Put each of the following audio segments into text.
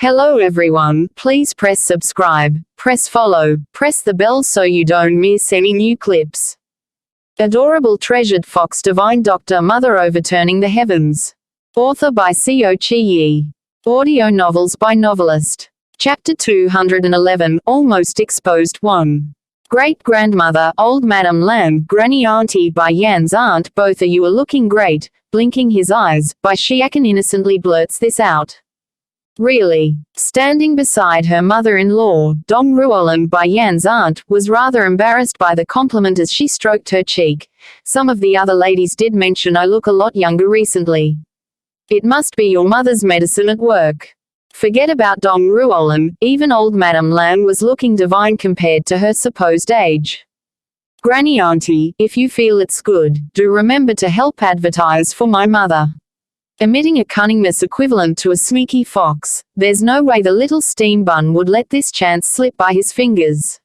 Hello everyone, please press subscribe, press follow, press the bell so you don't miss any new clips. Adorable treasured fox divine doctor mother overturning the heavens. Author by Co. Chi Yi. Audio novels by Novelist. Chapter 211, Almost Exposed 1. Great-grandmother, old Madame Lan, granny auntie by Yan's aunt, both of you are looking great. Blinking his eyes, Bai Xiakan innocently blurts this out. Really? Standing beside her mother-in-law, Dong Ruolan by Yan's aunt, was rather embarrassed by the compliment as she stroked her cheek. Some of the other ladies did mention I look a lot younger recently. It must be your mother's medicine at work. Forget about Dong Ruolan, even old Madame Lan was looking divine compared to her supposed age. Granny auntie, if you feel it's good, do remember to help advertise for my mother. Emitting a cunningness equivalent to a sneaky fox, there's no way the little steam bun would let this chance slip by his fingers.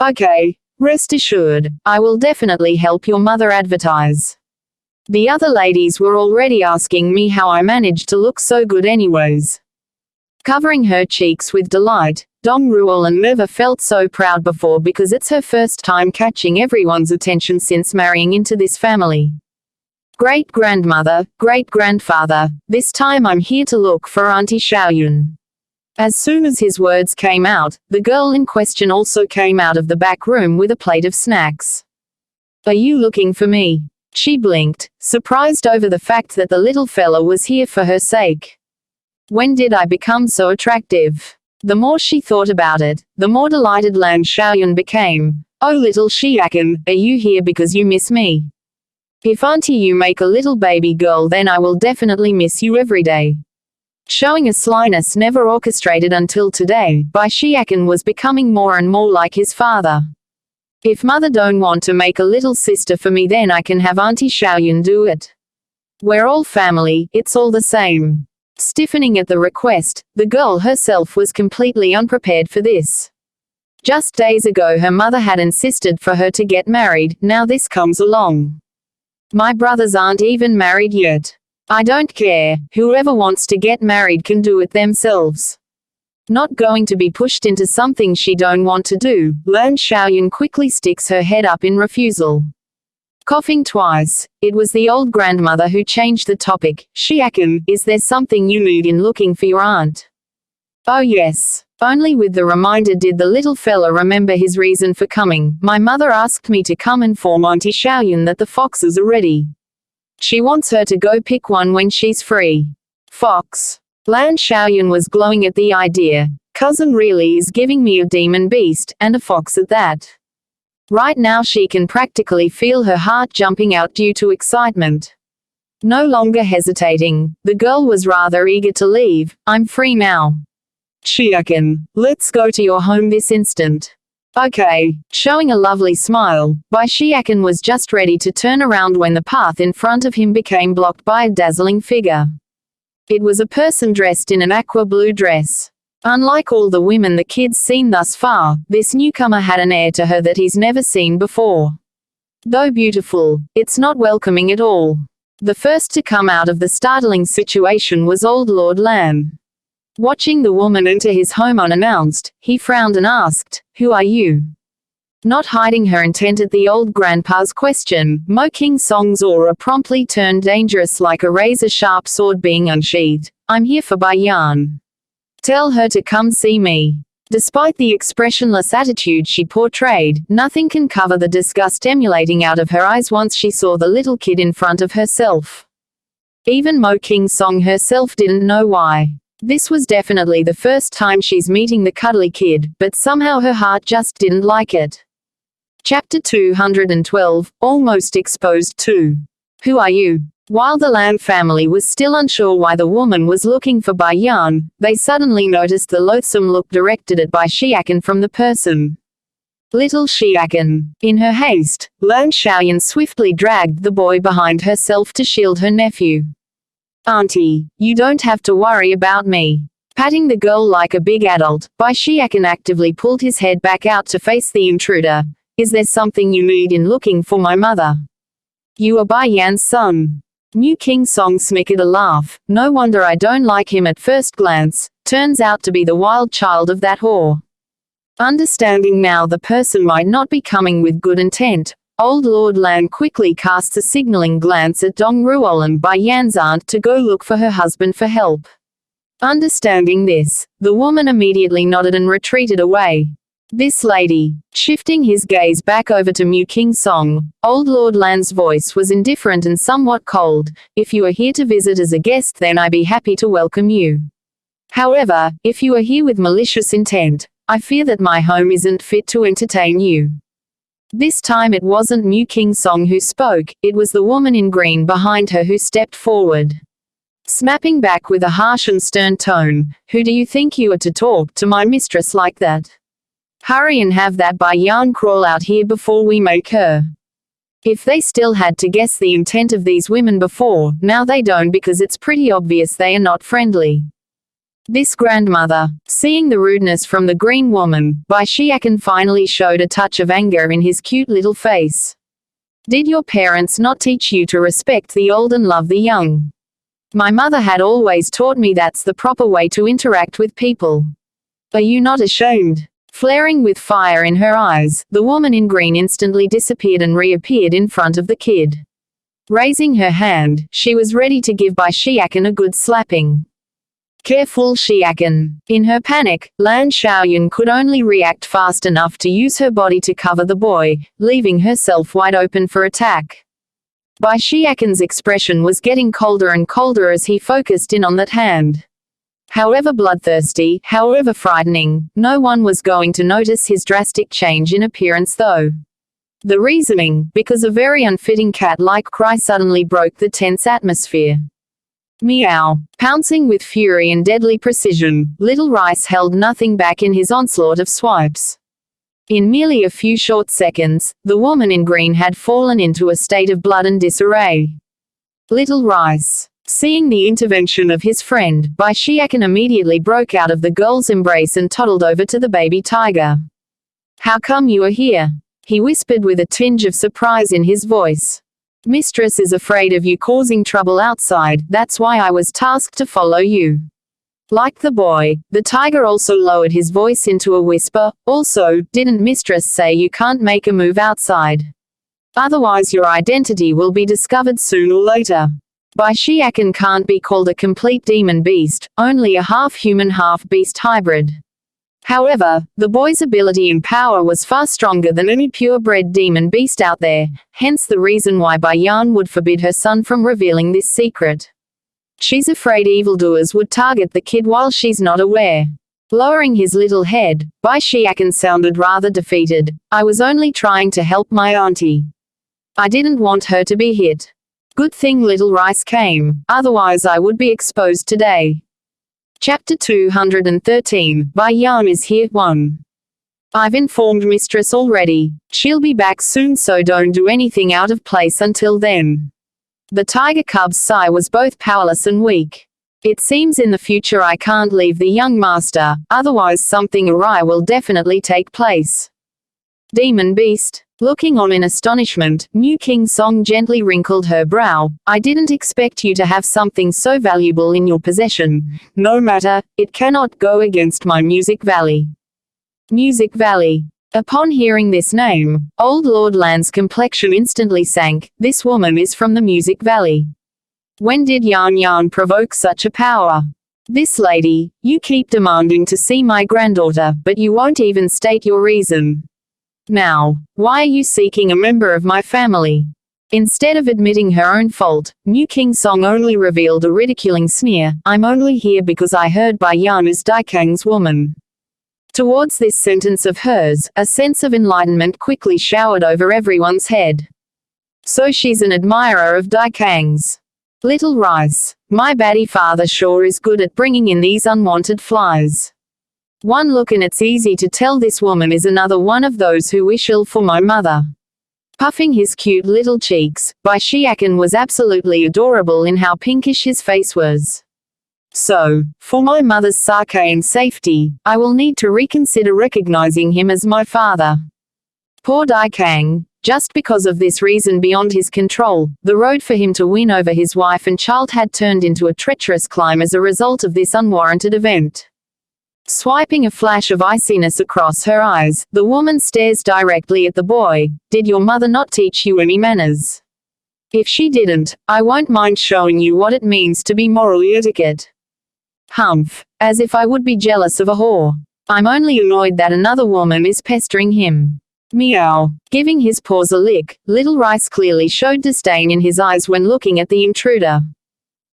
Okay, rest assured, I will definitely help your mother advertise. The other ladies were already asking me how I managed to look so good anyways. Covering her cheeks with delight, Dong Ruolan never felt so proud before because it's her first time catching everyone's attention since marrying into this family. Great-grandmother, great-grandfather, this time I'm here to look for Auntie Xuanhuan. As soon as his words came out, the girl in question also came out of the back room with a plate of snacks. Are you looking for me? She blinked, surprised over the fact that the little fella was here for her sake. When did I become so attractive? The more she thought about it, the more delighted Lan Xuanhuan became. Oh little Xiakan, are you here because you miss me? If auntie you make a little baby girl then I will definitely miss you every day. Showing a slyness never orchestrated until today, Bai Xiakan was becoming more and more like his father. If mother don't want to make a little sister for me then I can have Auntie Xuanhuan do it. We're all family, it's all the same. Stiffening at the request, the girl herself was completely unprepared for this. Just days ago her mother had insisted for her to get married, now this comes along. My brothers aren't even married yet. I don't care, whoever wants to get married can do it themselves. Not going to be pushed into something she don't want to do, Lan Xuanhuan quickly sticks her head up in refusal. Coughing twice, it was the old grandmother who changed the topic. Xiakan, is there something you need in looking for your aunt? Oh yes. Only with the reminder did the little fella remember his reason for coming. My mother asked me to come inform Auntie Xuanhuan that the foxes are ready. She wants her to go pick one when she's free. Fox. Lan Xuanhuan was glowing at the idea. Cousin really is giving me a demon beast, and a fox at that. Right now she can practically feel her heart jumping out due to excitement. No longer hesitating, the girl was rather eager to leave. I'm free now. Xiakan, let's go to your home this instant. Okay. Showing a lovely smile, Bai Xiakan was just ready to turn around when the path in front of him became blocked by a dazzling figure. It was a person dressed in an aqua blue dress. Unlike all the women the kid's seen thus far, this newcomer had an air to her that he's never seen before. Though beautiful, it's not welcoming at all. The first to come out of the startling situation was old Lord Lan. Watching the woman enter his home unannounced, he frowned and asked, "Who are you?" Not hiding her intent at the old grandpa's question, Mo King Song's aura promptly turned dangerous like a razor-sharp sword being unsheathed. I'm here for Bai Yan. Tell her to come see me. Despite the expressionless attitude she portrayed, nothing can cover the disgust emulating out of her eyes once she saw the little kid in front of herself. Even Mo King Song herself didn't know why. This was definitely the first time she's meeting the cuddly kid, but somehow her heart just didn't like it. Chapter 212, Almost Exposed 2. Who are you? While the Lan family was still unsure why the woman was looking for Bai Yan, they suddenly noticed the loathsome look directed at Bai Xiakan from the person. Little Xiakan. In her haste, Lan Xuanhuan swiftly dragged the boy behind herself to shield her nephew. Auntie, you don't have to worry about me. Patting the girl like a big adult, Bai Xiakan actively pulled his head back out to face the intruder. Is there something you need in looking for my mother? You are Bai Yan's son. Mu King Song snickered a laugh. No wonder I don't like him at first glance. turns out to be the wild child of that whore. Understanding now the person might not be coming with good intent, old Lord Lan quickly casts a signaling glance at Dong Ruolan Bai Yan's aunt to go look for her husband for help. Understanding this, the woman immediately nodded and retreated away. This lady, shifting his gaze back over to Mu King Song, old Lord Lan's voice was indifferent and somewhat cold. If you are here to visit as a guest, then I be happy to welcome you. However, if you are here with malicious intent, I fear that my home isn't fit to entertain you. This time it wasn't Mu King Song who spoke, it was the woman in green behind her who stepped forward. Snapping back with a harsh and stern tone, "Who do you think you are to talk to my mistress like that? Hurry and have that Bai Yan crawl out here before we make her." If they still had to guess the intent of these women before, now they don't because it's pretty obvious they are not friendly. This grandmother, seeing the rudeness from the green woman, Bai Shiakan finally showed a touch of anger in his cute little face. "Did your parents not teach you to respect the old and love the young? My mother had always taught me that's the proper way to interact with people. Are you not ashamed?" Flaring with fire in her eyes, the woman in green instantly disappeared and reappeared in front of the kid. Raising her hand, she was ready to give Bai Shiakan a good slapping. Careful, Shiakan. In her panic, Lan Xiaoyun could only react fast enough to use her body to cover the boy, leaving herself wide open for attack. Bai Shiakan's expression was getting colder and colder as he focused in on that hand. However bloodthirsty, however frightening, no one was going to notice his drastic change in appearance though. The reasoning, because a very unfitting cat-like cry suddenly broke the tense atmosphere. Meow. Pouncing with fury and deadly precision, Little Rice held nothing back in his onslaught of swipes. In merely a few short seconds, the woman in green had fallen into a state of blood and disarray. Little Rice. Seeing the intervention of his friend, Bai Shiakan immediately broke out of the girl's embrace and toddled over to the baby tiger. "How come you are here?" he whispered with a tinge of surprise in his voice. "Mistress is afraid of you causing trouble outside, that's why I was tasked to follow you." Like the boy, the tiger also lowered his voice into a whisper. "Also, didn't mistress say you can't make a move outside? Otherwise your identity will be discovered sooner or later." Bai Shiakan can't be called a complete demon beast, only a half-human half-beast hybrid. However, the boy's ability and power was far stronger than any purebred demon beast out there, hence the reason why Bai Yan would forbid her son from revealing this secret. She's afraid evildoers would target the kid while she's not aware. Lowering his little head, Bai Shiakan sounded rather defeated. "I was only trying to help my auntie. I didn't want her to be hit. Good thing Little Rice came, otherwise I would be exposed today." Chapter 213, Bai Yan is here. 1. "I've informed mistress already. She'll be back soon, so don't do anything out of place until then." The tiger cub's sigh was both powerless and weak. "It seems in the future I can't leave the young master, otherwise something awry will definitely take place." Demon beast. Looking on in astonishment, Mu King Song gently wrinkled her brow. "I didn't expect you to have something so valuable in your possession. No matter, it cannot go against my Music Valley." Music Valley. Upon hearing this name, old Lord Lan's complexion instantly sank. This woman is from the Music Valley. When did Yan provoke such a power? This lady, you keep demanding to see my granddaughter, but you won't even state your reason. Now, why are you seeking a member of my family? Instead of admitting her own fault, Mu King Song only revealed a ridiculing sneer. "I'm only here because I heard Bai Yan is Daikang's woman." Towards this sentence of hers, a sense of enlightenment quickly showered over everyone's head. So she's an admirer of Daikang's. Little Rice. My baddie father sure is good at bringing in these unwanted flies. One look and it's easy to tell this woman is another one of those who wish ill for my mother. Puffing his cute little cheeks, Bai Shiakan was absolutely adorable in how pinkish his face was. "So, for my mother's sake and safety, I will need to reconsider recognizing him as my father." Poor Daikang. Just because of this reason beyond his control, the road for him to win over his wife and child had turned into a treacherous climb as a result of this unwarranted event. Swiping a flash of iciness across her eyes, the woman stares directly at the boy. Did your mother not teach you any manners? If she didn't, I won't mind showing you what it means to be morally etiquette. Humph. As if I would be jealous of a whore. I'm only annoyed that another woman is pestering him. Meow. Giving his paws a lick, Little Rice clearly showed disdain in his eyes when looking at the intruder.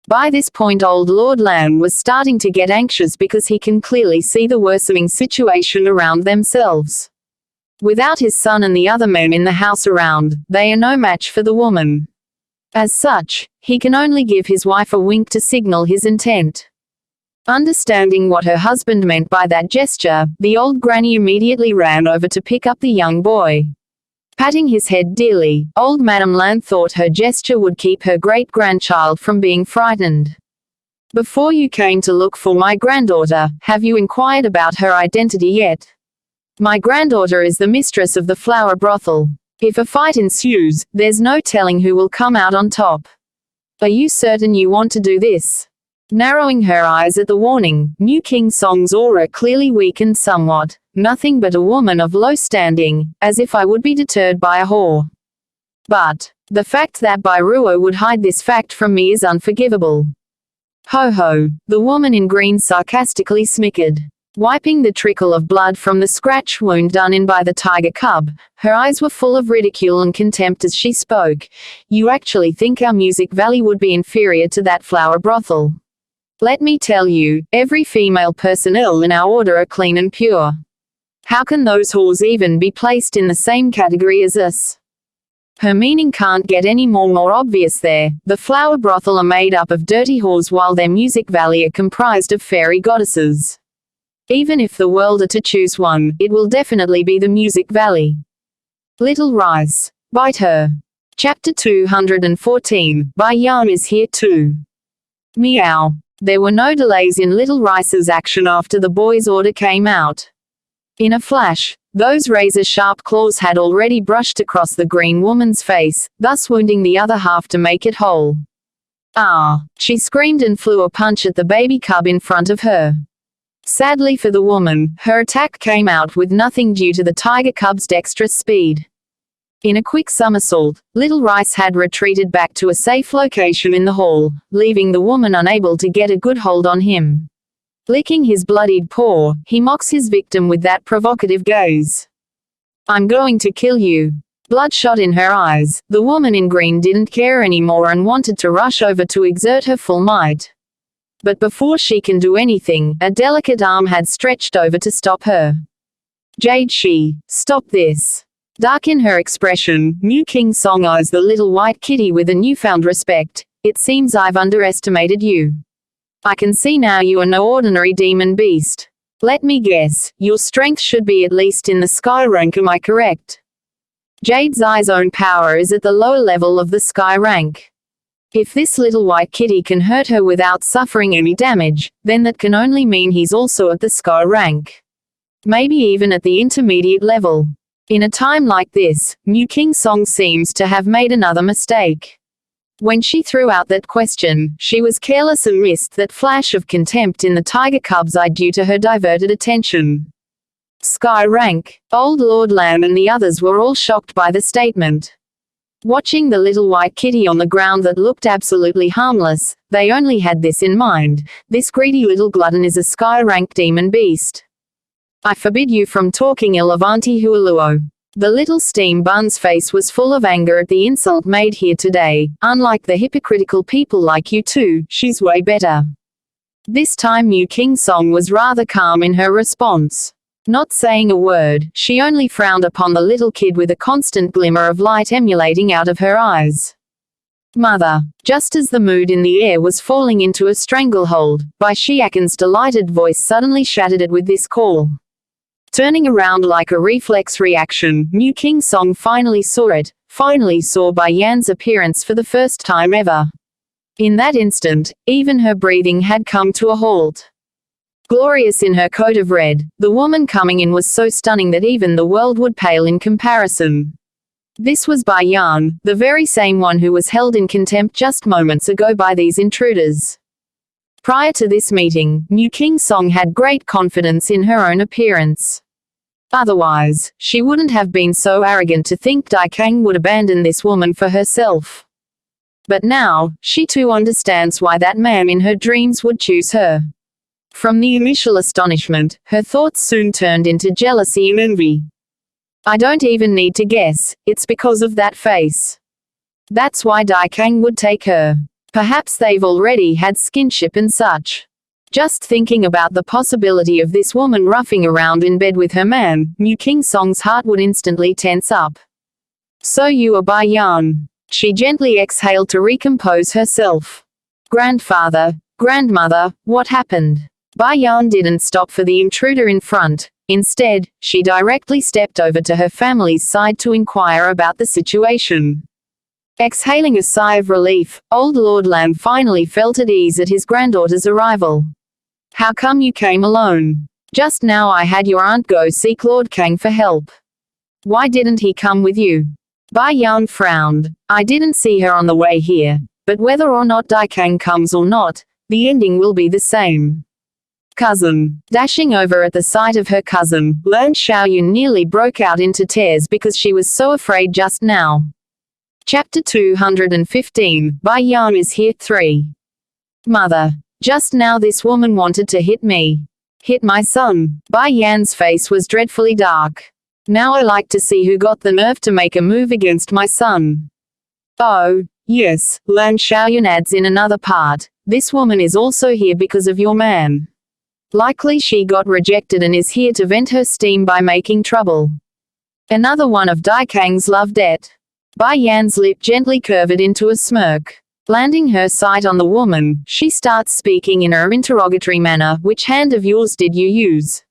By this point old Lord Lamb was starting to get anxious because he can clearly see the worsening situation around themselves. Without his son and the other men in the house around, they are no match for the woman. As such, he can only give his wife a wink to signal his intent. Understanding what her husband meant by that gesture, the old granny immediately ran over to pick up the young boy. Patting his head dearly, old Madame Lan thought her gesture would keep her great-grandchild from being frightened. Before you came to look for my granddaughter, have you inquired about her identity yet? My granddaughter is the mistress of the flower brothel. If a fight ensues, there's no telling who will come out on top. Are you certain you want to do this? Narrowing her eyes at the warning, Mu King Song's aura clearly weakened somewhat. Nothing but a woman of low standing, as if I would be deterred by a whore. But the fact that Bai Ruo would hide this fact from me is unforgivable. Ho ho, the woman in green sarcastically snickered. Wiping the trickle of blood from the scratch wound done in by the tiger cub, her eyes were full of ridicule and contempt as she spoke. You actually think our music valley would be inferior to that flower brothel? Let me tell you, every female personnel in our order are clean and pure. How can those whores even be placed in the same category as us? Her meaning can't get any more obvious there. The flower brothel are made up of dirty whores while their music valley are comprised of fairy goddesses. Even if the world are to choose one, it will definitely be the music valley. Little Rice. Bite her. Chapter 214. Bai Yan is here too. Meow. There were no delays in Little Rice's action after the boy's order came out. In a flash, those razor-sharp claws had already brushed across the green woman's face, thus wounding the other half to make it whole. Ah! She screamed and flew a punch at the baby cub in front of her. Sadly for the woman, her attack came out with nothing due to the tiger cub's dexterous speed. In a quick somersault, Little Rice had retreated back to a safe location in the hall, leaving the woman unable to get a good hold on him. Licking his bloodied paw, he mocks his victim with that provocative gaze. I'm going to kill you. Bloodshot in her eyes, the woman in green didn't care anymore and wanted to rush over to exert her full might. But before she can do anything, a delicate arm had stretched over to stop her. Jade Shi, stop this. Dark in her expression, Mu King Song eyes the little white kitty with a newfound respect. It seems I've underestimated you. I can see now you are no ordinary demon beast. Let me guess, your strength should be at least in the sky rank, am I correct? Jade's eye's own power is at the lower level of the sky rank. If this little white kitty can hurt her without suffering any damage, then that can only mean he's also at the sky rank. Maybe even at the intermediate level. In a time like this, Mu King Song seems to have made another mistake. When she threw out that question, she was careless and missed that flash of contempt in the tiger cub's eye due to her diverted attention. Sky rank. Old Lord Lamb and the others were all shocked by the statement. Watching the little white kitty on the ground that looked absolutely harmless, they only had this in mind. This greedy little glutton is a sky rank demon beast. I forbid you from talking ill of Auntie Hualuo. The little steam bun's face was full of anger at the insult made here today. Unlike the hypocritical people like you two, she's way better. This time Mu King Song was rather calm in her response. Not saying a word, she only frowned upon the little kid with a constant glimmer of light emulating out of her eyes. Mother. Just as the mood in the air was falling into a stranglehold, Bai Shiaken's delighted voice suddenly shattered it with this call. Turning around like a reflex reaction, Mu King Song finally saw Bai Yan's appearance for the first time ever. In that instant, even her breathing had come to a halt. Glorious in her coat of red, the woman coming in was so stunning that even the world would pale in comparison. This was Bai Yan, the very same one who was held in contempt just moments ago by these intruders. Prior to this meeting, Mu King Song had great confidence in her own appearance. Otherwise, she wouldn't have been so arrogant to think Dai Kang would abandon this woman for herself. But now, she too understands why that man in her dreams would choose her. From the initial astonishment, her thoughts soon turned into jealousy and envy. I don't even need to guess, it's because of that face. That's why Dai Kang would take her. Perhaps they've already had skinship and such. Just thinking about the possibility of this woman roughing around in bed with her man, Mu King Song's heart would instantly tense up. So you are Bai Yan. She gently exhaled to recompose herself. Grandfather, grandmother, what happened? Bai Yan didn't stop for the intruder in front. Instead, she directly stepped over to her family's side to inquire about the situation. Exhaling a sigh of relief, old Lord Lan finally felt at ease at his granddaughter's arrival. How come you came alone? Just now I had your aunt go seek Lord Kang for help. Why didn't he come with you? Bai Yan frowned. I didn't see her on the way here, but whether or not Dai Kang comes or not, the ending will be the same. Cousin. Dashing over at the sight of her cousin, Lan Xiaoyun nearly broke out into tears because she was so afraid just now. Chapter 215, Bai Yan is here 3. Mother. Just now this woman wanted to hit me. Hit my son. Bai Yan's face was dreadfully dark. Now I like to see who got the nerve to make a move against my son. Oh, yes, Lan Xiaoyun adds in another part. This woman is also here because of your man. Likely she got rejected and is here to vent her steam by making trouble. Another one of Dai Kang's love debt. Bai Yan's lip gently curved into a smirk. Landing her sight on the woman, she starts speaking in her interrogatory manner. Which hand of yours did you use?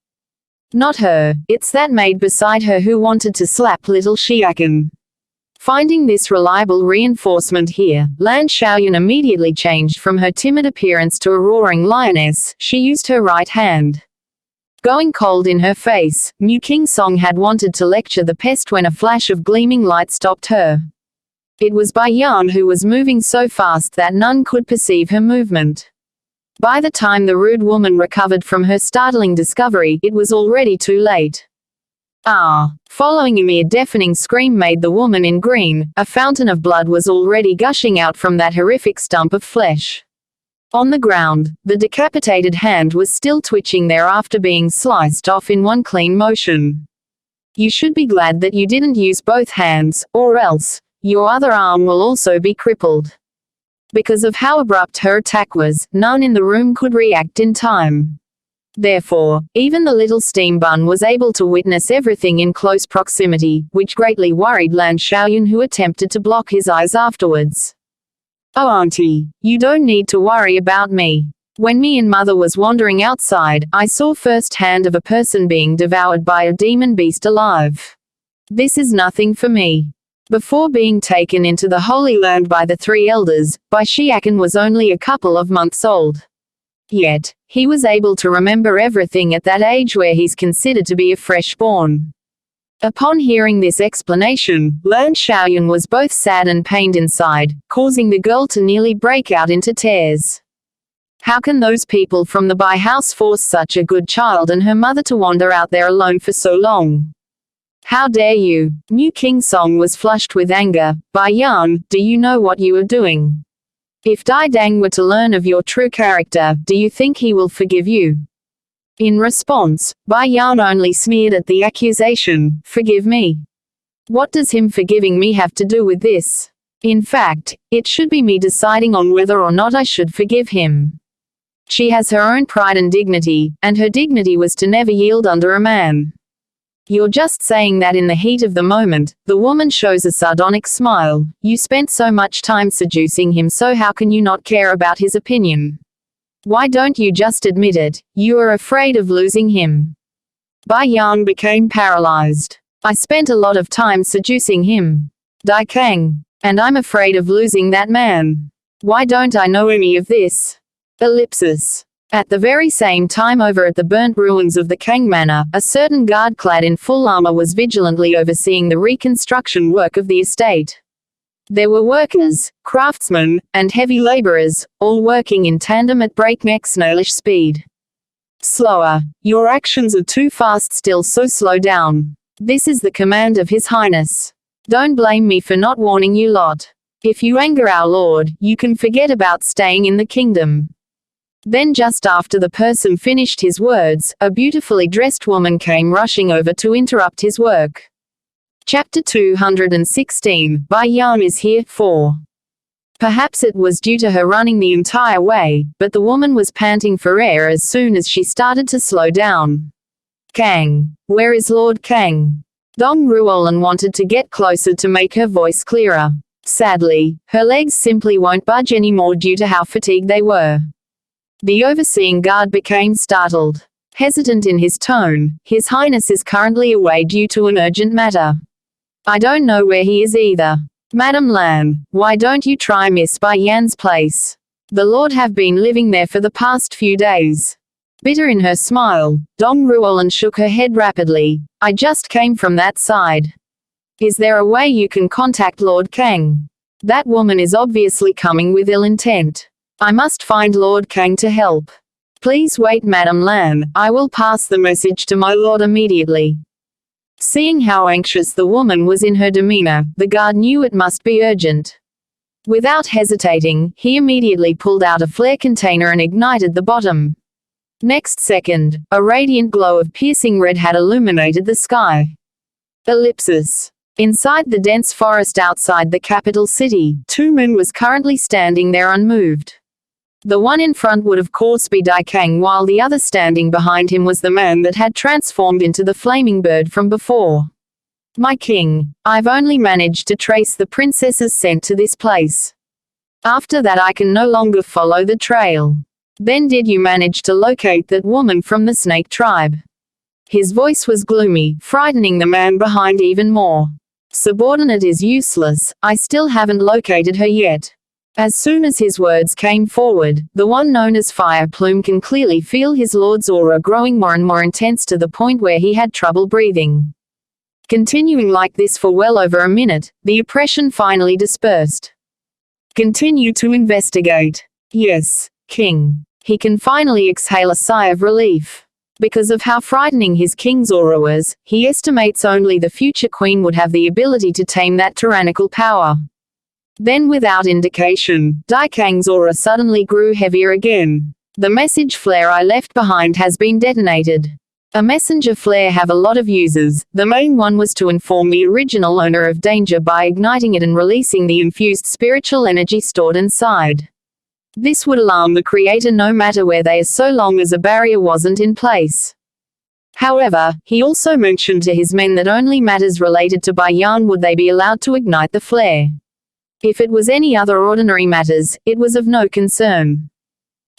Not her, it's that maid beside her who wanted to slap little Xiaoyan. Finding this reliable reinforcement here, Lan Xiaoyun immediately changed from her timid appearance to a roaring lioness. She used her right hand. Going cold in her face, Mu King Song had wanted to lecture the pest when a flash of gleaming light stopped her. It was Bai Yan who was moving so fast that none could perceive her movement. By the time the rude woman recovered from her startling discovery, it was already too late. Ah! Following a mere deafening scream made the woman in green, a fountain of blood was already gushing out from that horrific stump of flesh. On the ground, the decapitated hand was still twitching there after being sliced off in one clean motion. You should be glad that you didn't use both hands, or else, your other arm will also be crippled. Because of how abrupt her attack was, none in the room could react in time. Therefore, even the little steam bun was able to witness everything in close proximity, which greatly worried Lan Xiaoyun, who attempted to block his eyes afterwards. Oh auntie, you don't need to worry about me. When me and mother was wandering outside, I saw firsthand of a person being devoured by a demon beast alive. This is nothing for me. Before being taken into the Holy Land by the 3 elders, Bai Xiaoyan was only a couple of months old. Yet, he was able to remember everything at that age where he's considered to be a fresh-born. Upon hearing this explanation, Lan Xiaoyun was both sad and pained inside, causing the girl to nearly break out into tears. How can those people from the Bai house force such a good child and her mother to wander out there alone for so long? How dare you? Mu King Song was flushed with anger. Bai Yan, do you know what you are doing? If Dai Dang were to learn of your true character, do you think he will forgive you? In response, Bai Yan only sneered at the accusation. Forgive me? What does him forgiving me have to do with this? In fact, it should be me deciding on whether or not I should forgive him. She has her own pride and dignity, and her dignity was to never yield under a man. You're just saying that in the heat of the moment. The woman shows a sardonic smile. You spent so much time seducing him, so how can you not care about his opinion? Why don't you just admit it? You are afraid of losing him. Bai Yan became paralyzed. I spent a lot of time seducing him. Dai Kang. And I'm afraid of losing that man. Why don't I know any of this? Ellipsis. At the very same time, over at the burnt ruins of the Kang Manor, a certain guard clad in full armor was vigilantly overseeing the reconstruction work of the estate. There were workers, craftsmen, and heavy laborers, all working in tandem at breakneck snailish speed. Slower. Your actions are too fast still, so slow down. This is the command of His Highness. Don't blame me for not warning you lot. If you anger our Lord, you can forget about staying in the kingdom. Then just after the person finished his words, a beautifully dressed woman came rushing over to interrupt his work. Chapter 216, Bai Yan is here, 4. Perhaps it was due to her running the entire way, but the woman was panting for air as soon as she started to slow down. Kang. Where is Lord Kang? Dong Ruolan wanted to get closer to make her voice clearer. Sadly, her legs simply won't budge anymore due to how fatigued they were. The overseeing guard became startled. Hesitant in his tone, His Highness is currently away due to an urgent matter. I don't know where he is either. Madam Lan, why don't you try Miss Bai Yan's place? The Lord have been living there for the past few days. Bitter in her smile, Dong Ruolan shook her head rapidly. I just came from that side. Is there a way you can contact Lord Kang? That woman is obviously coming with ill intent. I must find Lord Kang to help. Please wait, Madam Lan, I will pass the message to my lord immediately. Seeing how anxious the woman was in her demeanor, the guard knew it must be urgent. Without hesitating, he immediately pulled out a flare container and ignited the bottom. Next second, a radiant glow of piercing red had illuminated the sky. Ellipsis. Inside the dense forest outside the capital city, 2 men was currently standing there unmoved. The one in front would of course be Dai Kang, while the other standing behind him was the man that had transformed into the flaming bird from before. My king, I've only managed to trace the princess's scent to this place. After that I can no longer follow the trail. Then did you manage to locate that woman from the snake tribe? His voice was gloomy, frightening the man behind even more. Subordinate is useless, I still haven't located her yet. As soon as his words came forward, the one known as Fire Plume can clearly feel his lord's aura growing more and more intense to the point where he had trouble breathing. Continuing like this for well over a minute, the oppression finally dispersed. Continue to investigate. Yes, King. He can finally exhale a sigh of relief. Because of how frightening his king's aura was, he estimates only the future queen would have the ability to tame that tyrannical power. Then without indication, Dai Kang's aura suddenly grew heavier again. The message flare I left behind has been detonated. A messenger flare have a lot of uses. The main one was to inform the original owner of danger by igniting it and releasing the infused spiritual energy stored inside. This would alarm the creator no matter where they are, so long as a barrier wasn't in place. However, he also mentioned to his men that only matters related to Bai Yan would they be allowed to ignite the flare. If it was any other ordinary matters, it was of no concern.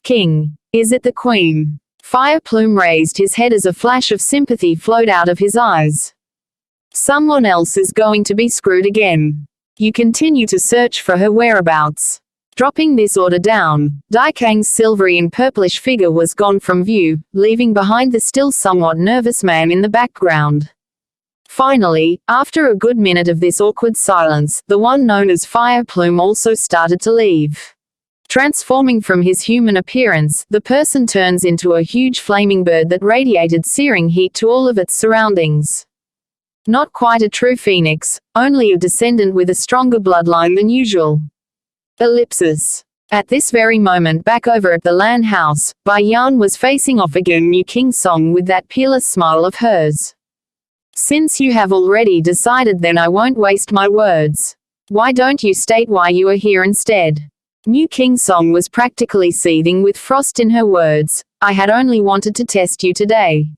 King. Is it the Queen? Fire Plume raised his head as a flash of sympathy flowed out of his eyes. Someone else is going to be screwed again. You continue to search for her whereabouts. Dropping this order down, Dai Kang's silvery and purplish figure was gone from view, leaving behind the still somewhat nervous man in the background. Finally, after a good minute of this awkward silence, the one known as Fire Plume also started to leave. Transforming from his human appearance, the person turns into a huge flaming bird that radiated searing heat to all of its surroundings. Not quite a true phoenix, only a descendant with a stronger bloodline than usual. Ellipsis. At this very moment back over at the Lan house, Bai Yan was facing off again New King Song with that peerless smile of hers. Since you have already decided, then I won't waste my words. Why don't you state why you are here instead? New King Song was practically seething with frost in her words. I had only wanted to test you today.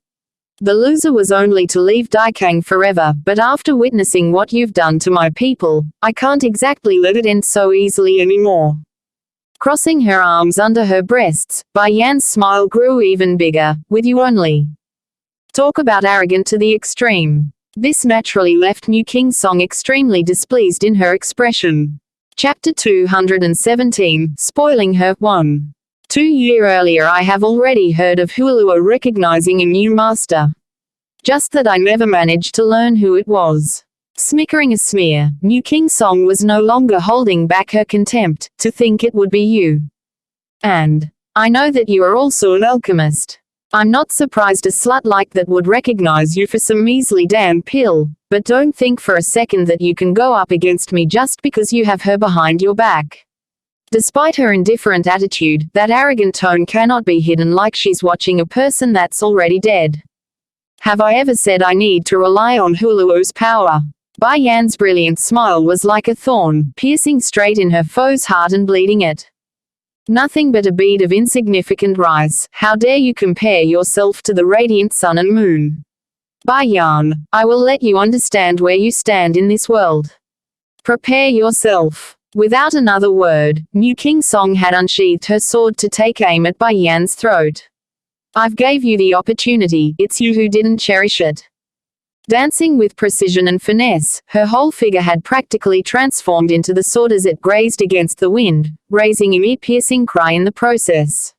The loser was only to leave Dai Kang forever, but after witnessing what you've done to my people, I can't exactly let it end so easily anymore. Crossing her arms under her breasts, Bai Yan's smile grew even bigger. With you only. Talk about arrogant to the extreme. This naturally left New King Song extremely displeased in her expression. Chapter 217, Spoiling Her, 1. 2 years earlier I have already heard of Hulua recognizing a new master. Just that I never managed to learn who it was. Smickering a smear, Mu King Song was no longer holding back her contempt. To think it would be you. And I know that you are also an alchemist. I'm not surprised a slut like that would recognize you for some measly damn pill, but don't think for a second that you can go up against me just because you have her behind your back. Despite her indifferent attitude, that arrogant tone cannot be hidden like she's watching a person that's already dead. Have I ever said I need to rely on Huluo's power? Bai Yan's brilliant smile was like a thorn, piercing straight in her foe's heart and bleeding it. Nothing but a bead of insignificant rice. How dare you compare yourself to the radiant sun and moon? Bai Yan, I will let you understand where you stand in this world. Prepare yourself. Without another word, Mu King Song had unsheathed her sword to take aim at Bai Yan's throat. I've gave you the opportunity, it's you who didn't cherish it. Dancing with precision and finesse, her whole figure had practically transformed into the sword as it grazed against the wind, raising an ear-piercing cry in the process.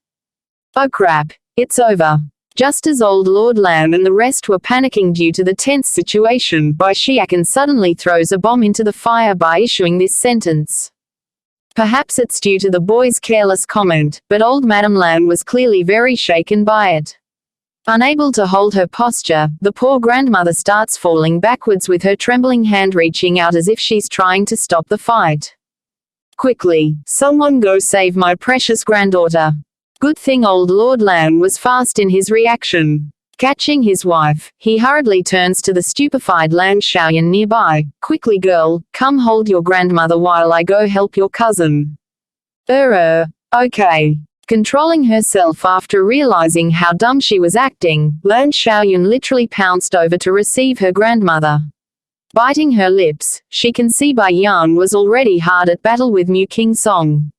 Oh crap, it's over. Just as old Lord Lan and the rest were panicking due to the tense situation, Bai Xiakan suddenly throws a bomb into the fire by issuing this sentence. Perhaps it's due to the boy's careless comment, but old Madame Lan was clearly very shaken by it. Unable to hold her posture, the poor grandmother starts falling backwards with her trembling hand reaching out as if she's trying to stop the fight. Quickly, someone go save my precious granddaughter. Good thing old Lord Lan was fast in his reaction. Catching his wife, he hurriedly turns to the stupefied Lan Xiaoyan nearby. Quickly girl, come hold your grandmother while I go help your cousin. Okay. Controlling herself after realizing how dumb she was acting, Lan Xiaoyan literally pounced over to receive her grandmother. Biting her lips, she can see Bai Yan was already hard at battle with Mu King Song.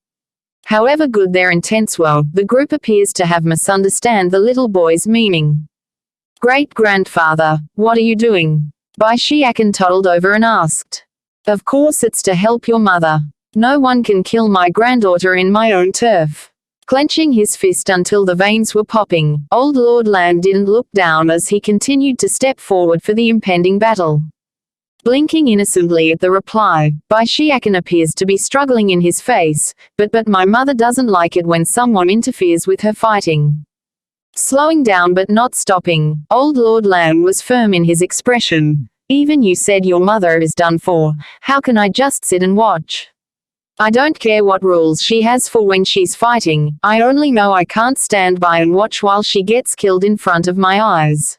However good their intents were, the group appears to have misunderstood the little boy's meaning. Great-grandfather, what are you doing? Bai Xiakan toddled over and asked. Of course it's to help your mother. No one can kill my granddaughter in my own turf. Clenching his fist until the veins were popping, old Lord Lan didn't look down as he continued to step forward for the impending battle. Blinking innocently at the reply, Bai Xiakan appears to be struggling in his face, but my mother doesn't like it when someone interferes with her fighting. Slowing down but not stopping, old Lord Lan was firm in his expression. Even you said your mother is done for, how can I just sit and watch? I don't care what rules she has for when she's fighting, I only know I can't stand by and watch while she gets killed in front of my eyes.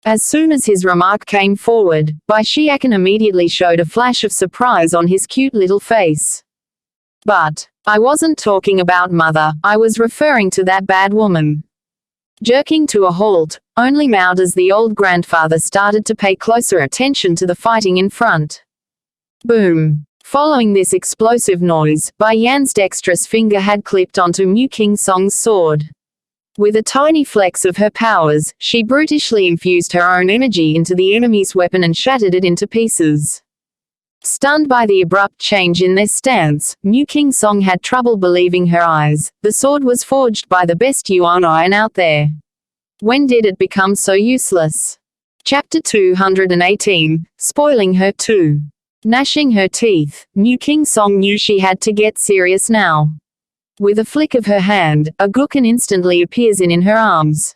As soon as his remark came forward, Bai Xiakan immediately showed a flash of surprise on his cute little face. But I wasn't talking about mother, I was referring to that bad woman. Jerking to a halt, only mouthed as the old grandfather started to pay closer attention to the fighting in front. Boom. Following this explosive noise, Bai Yan's dexterous finger had clipped onto Mu King Song's sword. With a tiny flex of her powers, she brutishly infused her own energy into the enemy's weapon and shattered it into pieces. Stunned by the abrupt change in their stance, Mu King Song had trouble believing her eyes. The sword was forged by the best Xuanhuan out there. When did it become so useless? Chapter 218, Spoiling Her Too. Gnashing her teeth, Mu King Song knew she had to get serious now. With a flick of her hand, a guqin instantly appears in her arms.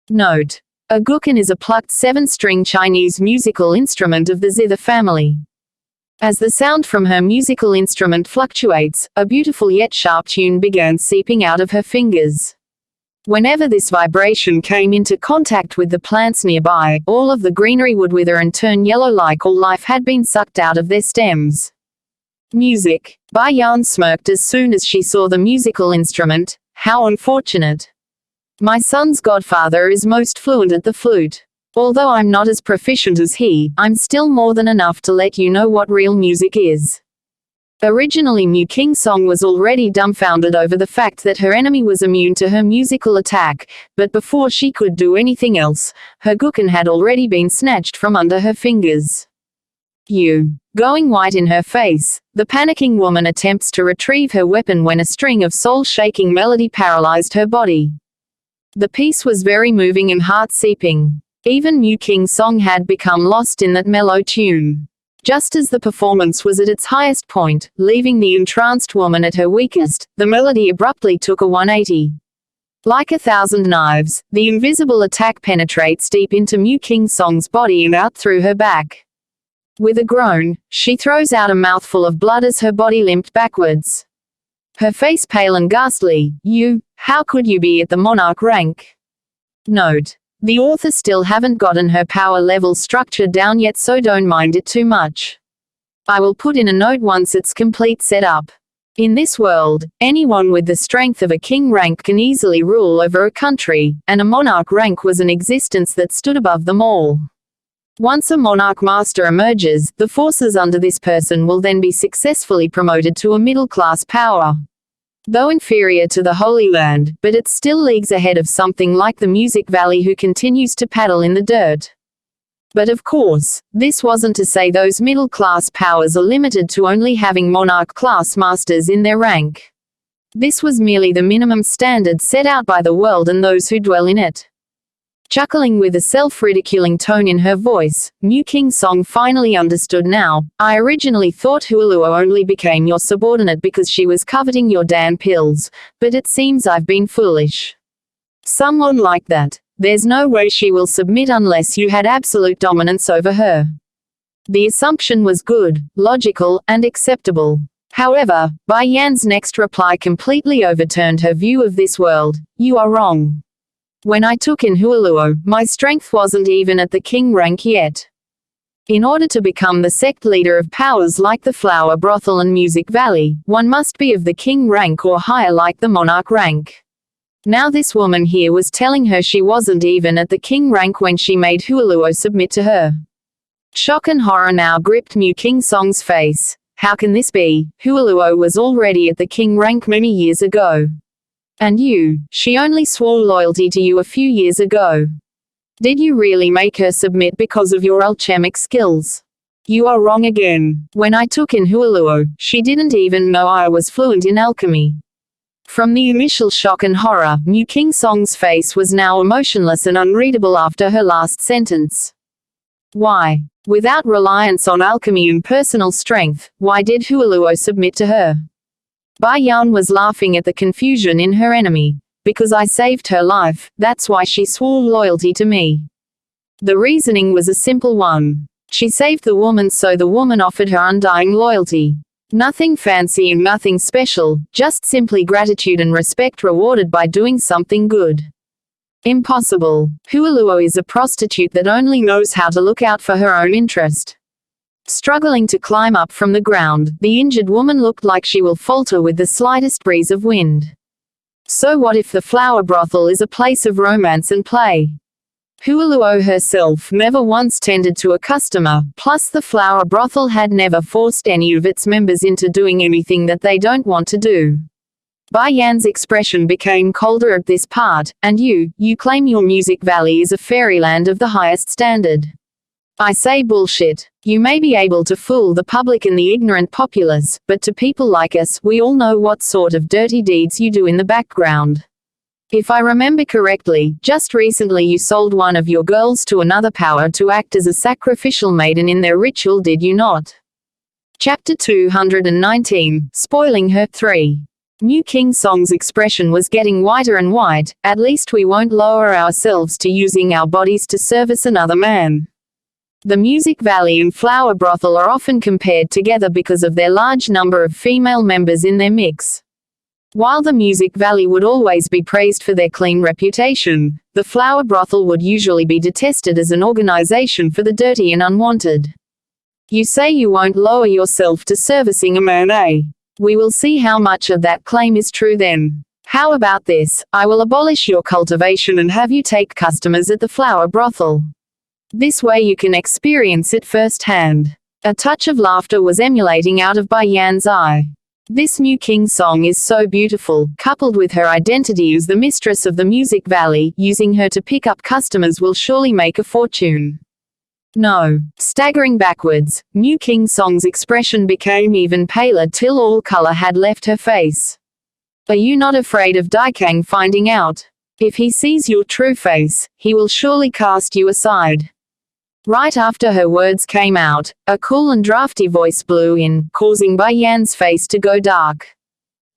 Note: a guqin is a plucked 7-string Chinese musical instrument of the zither family. As the sound from her musical instrument fluctuates, a beautiful yet sharp tune began seeping out of her fingers. Whenever this vibration came into contact with the plants nearby, all of the greenery would wither and turn yellow like all life had been sucked out of their stems. Music. Bai Yan smirked as soon as she saw the musical instrument. How unfortunate. My son's godfather is most fluent at the flute. Although I'm not as proficient as he, I'm still more than enough to let you know what real music is. Originally Mu King Song was already dumbfounded over the fact that her enemy was immune to her musical attack, but before she could do anything else, her guqin had already been snatched from under her fingers. Going white in her face, the panicking woman attempts to retrieve her weapon when a string of soul-shaking melody paralyzed her body. The piece was very moving and heart-seeping. Even Mu King Song had become lost in that mellow tune. Just as the performance was at its highest point, leaving the entranced woman at her weakest, the melody abruptly took a 180. Like 1,000 knives, the invisible attack penetrates deep into Mu King Song's body and out through her back. With a groan, she throws out a mouthful of blood as her body limped backwards. Her face pale and ghastly. How could you be at the monarch rank? Note: the author still haven't gotten her power level structure down yet, so don't mind it too much. I will put in a note once it's complete set up. In this world, anyone with the strength of a king rank can easily rule over a country, and a monarch rank was an existence that stood above them all. Once a monarch master emerges, the forces under this person will then be successfully promoted to a middle-class power. Though inferior to the Holy Land, but it's still leagues ahead of something like the Music Valley, who continues to paddle in the dirt. But of course, this wasn't to say those middle-class powers are limited to only having monarch-class masters in their rank. This was merely the minimum standard set out by the world and those who dwell in it. Chuckling with a self-ridiculing tone in her voice, Mu King Song finally understood now. I originally thought Huoluo only became your subordinate because she was coveting your damn pills, but it seems I've been foolish. Someone like that, there's no way she will submit unless you had absolute dominance over her. The assumption was good, logical, and acceptable. However, Bai Yan's next reply completely overturned her view of this world. You are wrong. When I took in Huoluo, my strength wasn't even at the king rank yet. In order to become the sect leader of powers like the Flower Brothel and Music Valley, one must be of the king rank or higher, like the monarch rank. Now this woman here was telling her she wasn't even at the king rank when she made Huoluo submit to her. Shock and horror now gripped Mu King Song's face. How can this be? Huoluo was already at the king rank many years ago. And she only swore loyalty to you a few years ago. Did you really make her submit because of your alchemic skills? You are wrong again. When I took in Huoluo, she didn't even know I was fluent in alchemy. From the initial shock and horror, Mu King Song's face was now emotionless and unreadable after her last sentence. Why? Without reliance on alchemy and personal strength, why did Huoluo submit to her? Bai Yan was laughing at the confusion in her enemy. Because I saved her life, that's why she swore loyalty to me. The reasoning was a simple one. She saved the woman, so the woman offered her undying loyalty. Nothing fancy and nothing special, just simply gratitude and respect rewarded by doing something good. Impossible. Huoluo is a prostitute that only knows how to look out for her own interest. Struggling to climb up from the ground, the injured woman looked like she will falter with the slightest breeze of wind. So what if the flower brothel is a place of romance and play? Huoluo herself never once tended to a customer, plus the flower brothel had never forced any of its members into doing anything that they don't want to do. Bai Yan's expression became colder at this part. And you claim your Music Valley is a fairyland of the highest standard. I say bullshit. You may be able to fool the public and the ignorant populace, but to people like us, we all know what sort of dirty deeds you do in the background. If I remember correctly, just recently you sold one of your girls to another power to act as a sacrificial maiden in their ritual, did you not? Chapter 219, Spoiling Her 3. Mu King Song's expression was getting whiter and white. At least we won't lower ourselves to using our bodies to service another man. The Music Valley and Flower Brothel are often compared together because of their large number of female members in their mix. While the Music Valley would always be praised for their clean reputation, the Flower Brothel would usually be detested as an organization for the dirty and unwanted. You say you won't lower yourself to servicing a man, eh? We will see how much of that claim is true then. How about this? I will abolish your cultivation and have you take customers at the Flower Brothel. This way you can experience it firsthand. A touch of laughter was emulating out of Bai Yan's eye. This Mu King Song is so beautiful, coupled with her identity as the mistress of the Music Valley, using her to pick up customers will surely make a fortune. No. Staggering backwards, Mu King Song's expression became even paler till all color had left her face. Are you not afraid of Daikang finding out? If he sees your true face, he will surely cast you aside." Right after her words came out, a cool and drafty voice blew in, causing Bai Yan's face to go dark.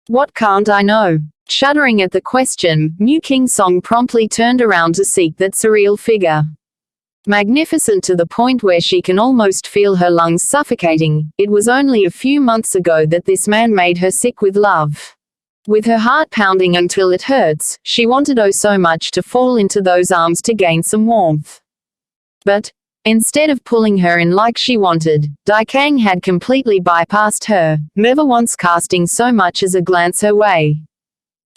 "What can't I know?" Shuddering at the question, Mu King Song promptly turned around to seek that surreal figure. Magnificent to the point where she can almost feel her lungs suffocating, it was only a few months ago that this man made her sick with love. With her heart pounding until it hurts, she wanted oh so much to fall into those arms to gain some warmth. But, instead of pulling her in like she wanted, Daikang had completely bypassed her, never once casting so much as a glance her way.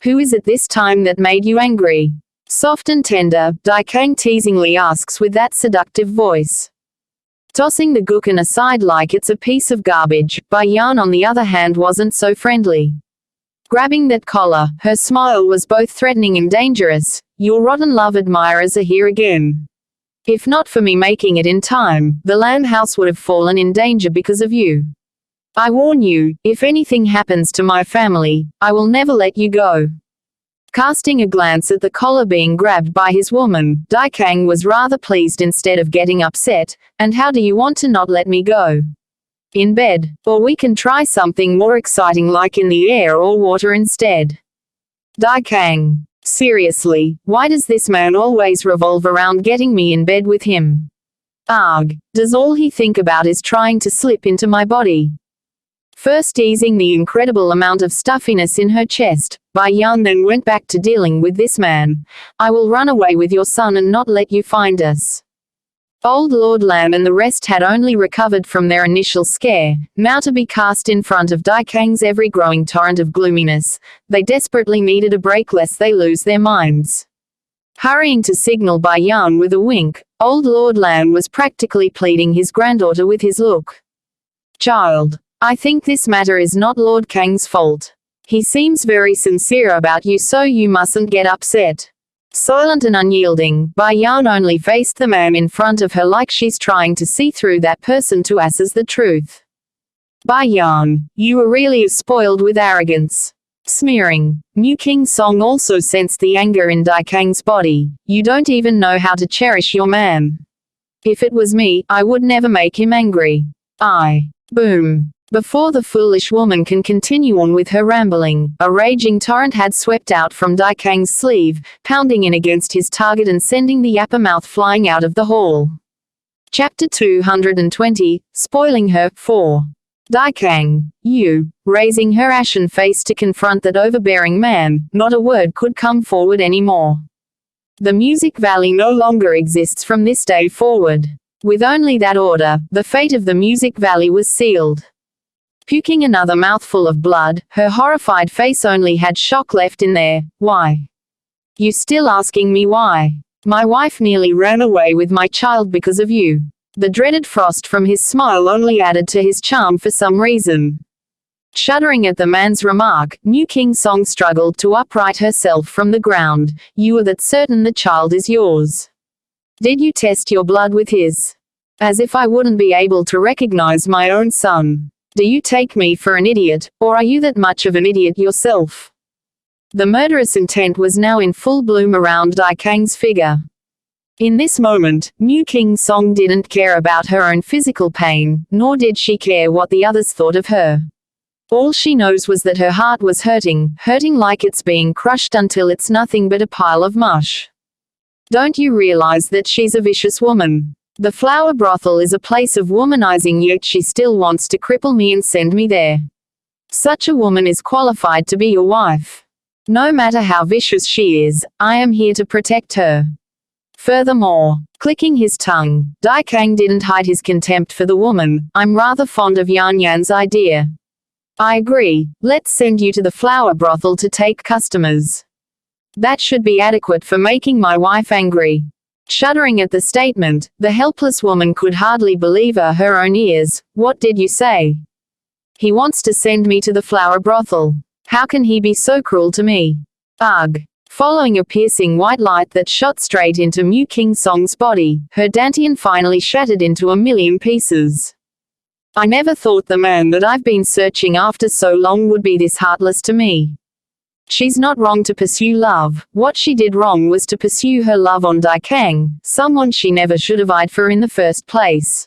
"Who is it this time that made you angry?" Soft and tender, Daikang teasingly asks with that seductive voice. Tossing the gukun aside like it's a piece of garbage, Bai Yan on the other hand wasn't so friendly. Grabbing that collar, her smile was both threatening and dangerous. "Your rotten love admirers are here again. If not for me making it in time, the Lamb House would have fallen in danger because of you. I warn you, if anything happens to my family, I will never let you go." Casting a glance at the collar being grabbed by his woman, Daikang was rather pleased instead of getting upset. "And how do you want to not let me go? In bed, or we can try something more exciting like in the air or water instead." Daikang. Seriously, why does this man always revolve around getting me in bed with him? Arg, does all he think about is trying to slip into my body? First easing the incredible amount of stuffiness in her chest, Bai Yan then went back to dealing with this man. "I will run away with your son and not let you find us." Old Lord Lam and the rest had only recovered from their initial scare, now to be cast in front of Daikang's ever-growing torrent of gloominess. They desperately needed a break lest they lose their minds. Hurrying to signal Bai Yan with a wink, old Lord Lam was practically pleading his granddaughter with his look. "Child, I think this matter is not Lord Kang's fault. He seems very sincere about you, so you mustn't get upset." Silent and unyielding, Bai Yan only faced the man in front of her like she's trying to see through that person to assess the truth. "Bai Yan, you are really spoiled with arrogance." Smearing, Mu King Song also sensed the anger in Daikang's body. "You don't even know how to cherish your man. If it was me, I would never make him angry." Boom. Before the foolish woman can continue on with her rambling, a raging torrent had swept out from Daikang's sleeve, pounding in against his target and sending the yapper mouth flying out of the hall. Chapter 220, Spoiling Her, 4. Daikang, you, raising her ashen face to confront that overbearing man, not a word could come forward anymore. The Music Valley no longer exists from this day forward. With only that order, the fate of the Music Valley was sealed. Puking another mouthful of blood, her horrified face only had shock left in there. "Why? You still asking me why? My wife nearly ran away with my child because of you." The dreaded frost from his smile only added to his charm for some reason. Shuddering at the man's remark, Mu King Song struggled to upright herself from the ground. "You are that certain the child is yours? Did you test your blood with his? As if I wouldn't be able to recognize my own son. Do you take me for an idiot, or are you that much of an idiot yourself?" The murderous intent was now in full bloom around Daikang's figure. In this moment, Mu King Song didn't care about her own physical pain, nor did she care what the others thought of her. All she knows was that her heart was hurting like it's being crushed until it's nothing but a pile of mush. "Don't you realize that she's a vicious woman? The flower brothel is a place of womanizing, yet she still wants to cripple me and send me there. Such a woman is qualified to be your wife. No matter how vicious she is, I am here to protect her." Furthermore, clicking his tongue, Daikang didn't hide his contempt for the woman. "I'm rather fond of Xuanhuan's idea. I agree, let's send you to the flower brothel to take customers. That should be adequate for making my wife angry." Shuddering at the statement, the helpless woman could hardly believe her own ears. "What did you say? He wants to send me to the flower brothel. How can he be so cruel to me?" Ugh. Following a piercing white light that shot straight into Mu King Song's body, her dantian finally shattered into a million pieces. "I never thought the man that I've been searching after so long would be this heartless to me. She's not wrong to pursue love. What she did wrong was to pursue her love on Daikang, someone she never should have eyed for in the first place.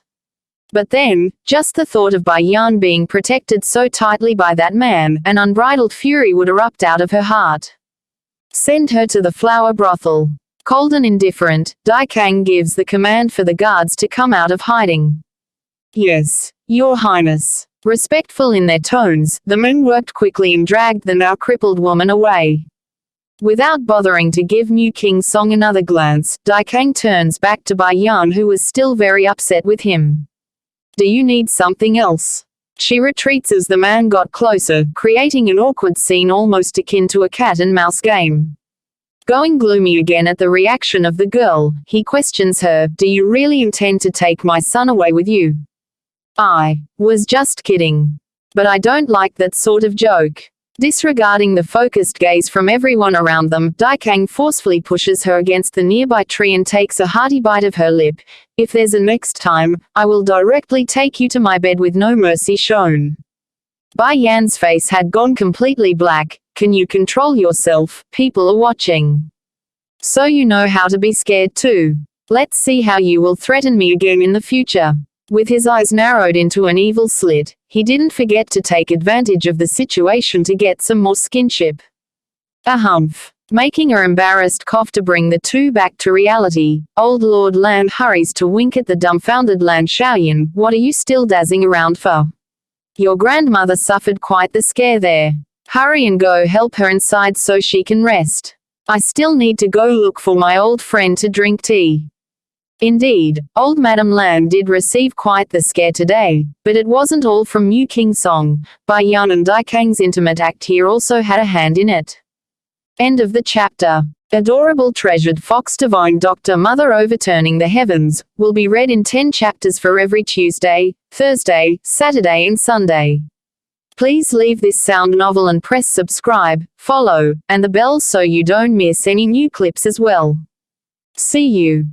But then, just the thought of Bai Yan being protected so tightly by that man, an unbridled fury would erupt out of her heart. Send her to the flower brothel. Cold and indifferent, Daikang gives the command for the guards to come out of hiding. Yes, Your Highness. Respectful in their tones, the men worked quickly and dragged the now crippled woman away. Without bothering to give Mu King Song another glance, Daikang turns back to Bai Yan, who was still very upset with him. Do you need something else? She retreats as the man got closer, creating an awkward scene almost akin to a cat and mouse game. Going gloomy again at the reaction of the girl, he questions her, do you really intend to take my son away with you? I was just kidding. But I don't like that sort of joke. Disregarding the focused gaze from everyone around them, Daikang forcefully pushes her against the nearby tree and takes a hearty bite of her lip. If there's a next time, I will directly take you to my bed with no mercy shown. Bai Yan's face had gone completely black. Can you control yourself? People are watching. So you know how to be scared too. Let's see how you will threaten me again in the future. With his eyes narrowed into an evil slit, he didn't forget to take advantage of the situation to get some more skinship. A humph. Making her embarrassed cough to bring the two back to reality, old Lord Lan hurries to wink at the dumbfounded Lan Xiaoyan. What are you still dazzling around for? Your grandmother suffered quite the scare there. Hurry and go help her inside so she can rest. I still need to go look for my old friend to drink tea. Indeed, old Madame Lan did receive quite the scare today, but it wasn't all from Mu King Song. Bai Yan and Daikang's intimate act here also had a hand in it. End of the chapter. Adorable treasured fox divine doctor mother overturning the heavens, will be read in 10 chapters for every Tuesday, Thursday, Saturday and Sunday. Please leave this sound novel and press subscribe, follow, and the bell so you don't miss any new clips as well. See you.